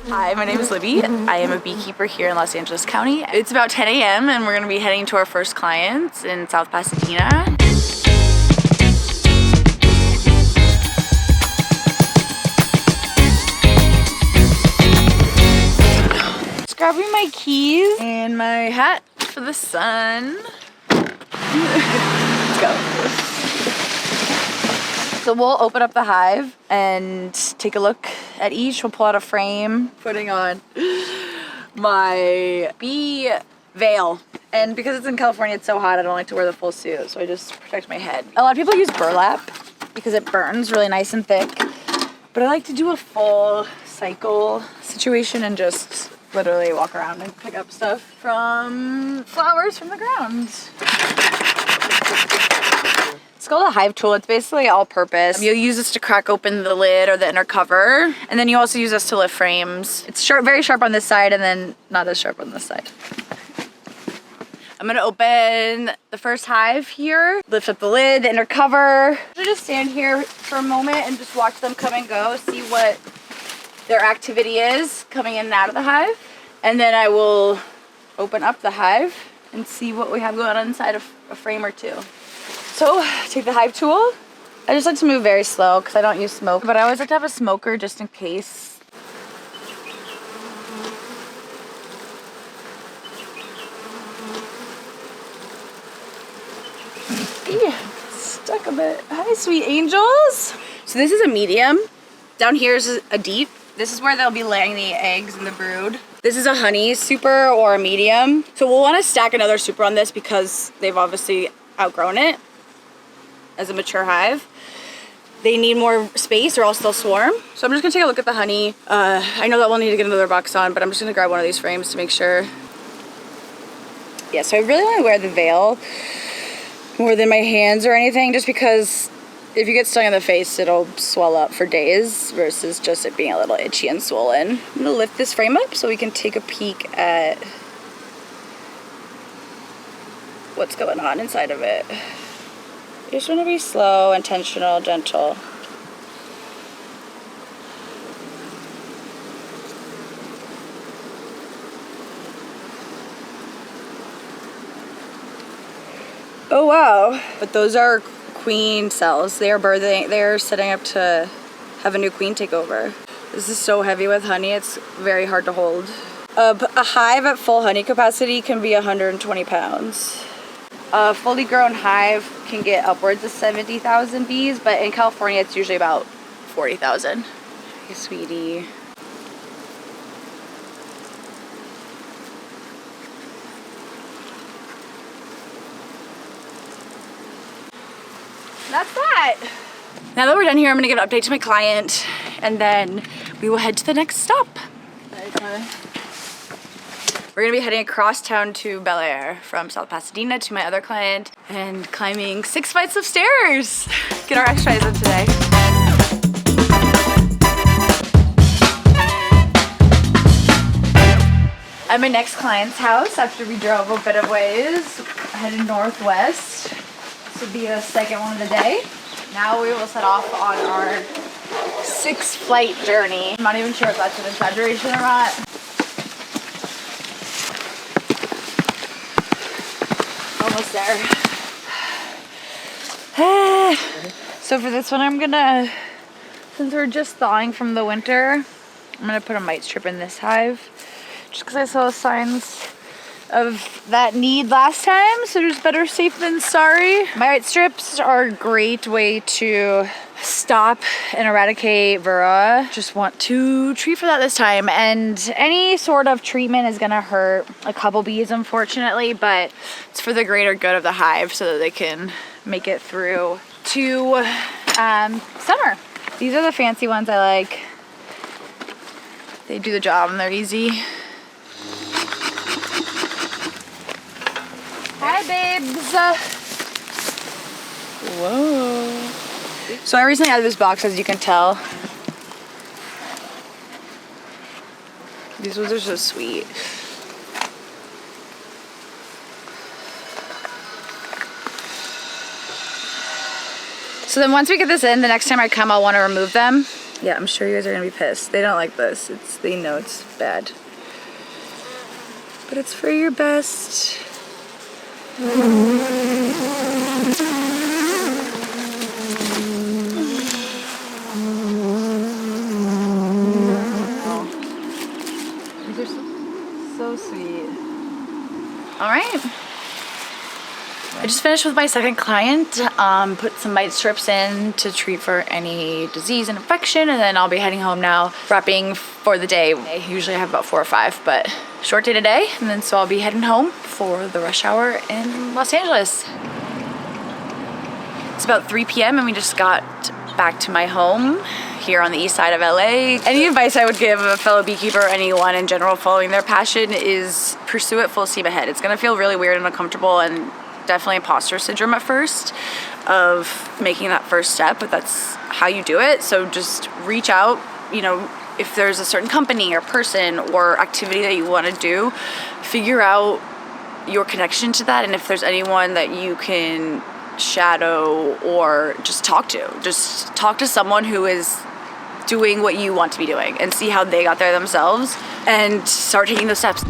Hi, my name is Libby. I am a beekeeper here in Los Angeles County. It's about 10 a.m. and we're going to be heading to our first clients in South Pasadena. Just grabbing my keys and my hat for the sun. Let's go. So we'll open up the hive and take a look at each. We'll pull out a frame, putting on my bee veil. And because it's in California, it's so hot, I don't like to wear the full suit, so I just protect my head. A lot of people use burlap because it burns really nice and thick, but I like to do a full cycle situation and just literally walk around and pick up stuff from flowers from the ground. It's called a hive tool. It's basically all purpose. You'll use this to crack open the lid or the inner cover, and then you also use this to lift frames. It's sharp, very sharp on this side, and then not as sharp on this side. I'm gonna open the first hive here, lift up the lid, the inner cover. I'm gonna just stand here for a moment and just watch them come and go, see what their activity is coming in and out of the hive. And then I will open up the hive and see what we have going on inside of a frame or two. So, take the hive tool. I just like to move very slow because I don't use smoke, but I always like to have a smoker just in case. Yeah, stuck a bit. Hi, sweet angels. So this is a medium. Down here is a deep. This is where they'll be laying the eggs and the brood. This is a honey super or a medium. So we'll want to stack another super on this because they've obviously outgrown it as a mature hive. They need more space or else they'll swarm. So I'm just gonna take a look at the honey. I know that we'll need to get another box on, but I'm just gonna grab one of these frames to make sure. Yeah, so I really wanna wear the veil more than my hands or anything, just because if you get stung in the face, it'll swell up for days versus just it being a little itchy and swollen. I'm gonna lift this frame up so we can take a peek at what's going on inside of it. You just want to be slow, intentional, gentle. Oh wow. But those are queen cells. They are birthing, they're setting up to have a new queen take over. This is so heavy with honey, it's very hard to hold. A hive at full honey capacity can be 120 pounds. A fully grown hive can get upwards of 70,000 bees, but in California it's usually about 40,000. Hey, sweetie. That's that. Now that we're done here, I'm gonna give an update to my client, and then we will head to the next stop. We're gonna be heading across town to Bel Air from South Pasadena to my other client and climbing 6 flights of stairs. Get our exercise in today. At my next client's house after we drove a bit of ways, heading northwest. This will be the second one of the day. Now we will set off on our 6 flight journey. I'm not even sure if that's an exaggeration or not. Almost there. So for this one, I'm gonna, since we're just thawing from the winter, I'm gonna put a mite strip in this hive, just because I saw signs of that need last time, so just better safe than sorry. Mite strips are a great way to stop and eradicate varroa. Just want to treat for that this time, and any sort of treatment is gonna hurt a couple bees, unfortunately, but it's for the greater good of the hive so that they can make it through to summer. These are the fancy ones I like. They do the job and they're easy. Hi, babes. Whoa. So I recently added this box, as you can tell. These ones are so sweet. So then once we get this in, the next time I come, I'll want to remove them Yeah, I'm sure you guys are gonna be pissed. They don't like this. They know it's bad. But it's for your best. These are so sweet. All right. I just finished with my second client. Put some mite strips in to treat for any disease and infection, and then I'll be heading home now, wrapping for the day. I usually have about 4 or 5, but short day today, and then so I'll be heading home for the rush hour in Los Angeles. It's about 3 p.m. and we just got back to my home here on the east side of LA. Any advice I would give a fellow beekeeper or anyone in general following their passion is pursue it full steam ahead. It's gonna feel really weird and uncomfortable and definitely imposter syndrome at first of making that first step, but that's how you do it. So just reach out, you know, if there's a certain company or person or activity that you want to do, figure out your connection to that, and if there's anyone that you can shadow or just talk to someone who is doing what you want to be doing and see how they got there themselves and start taking those steps.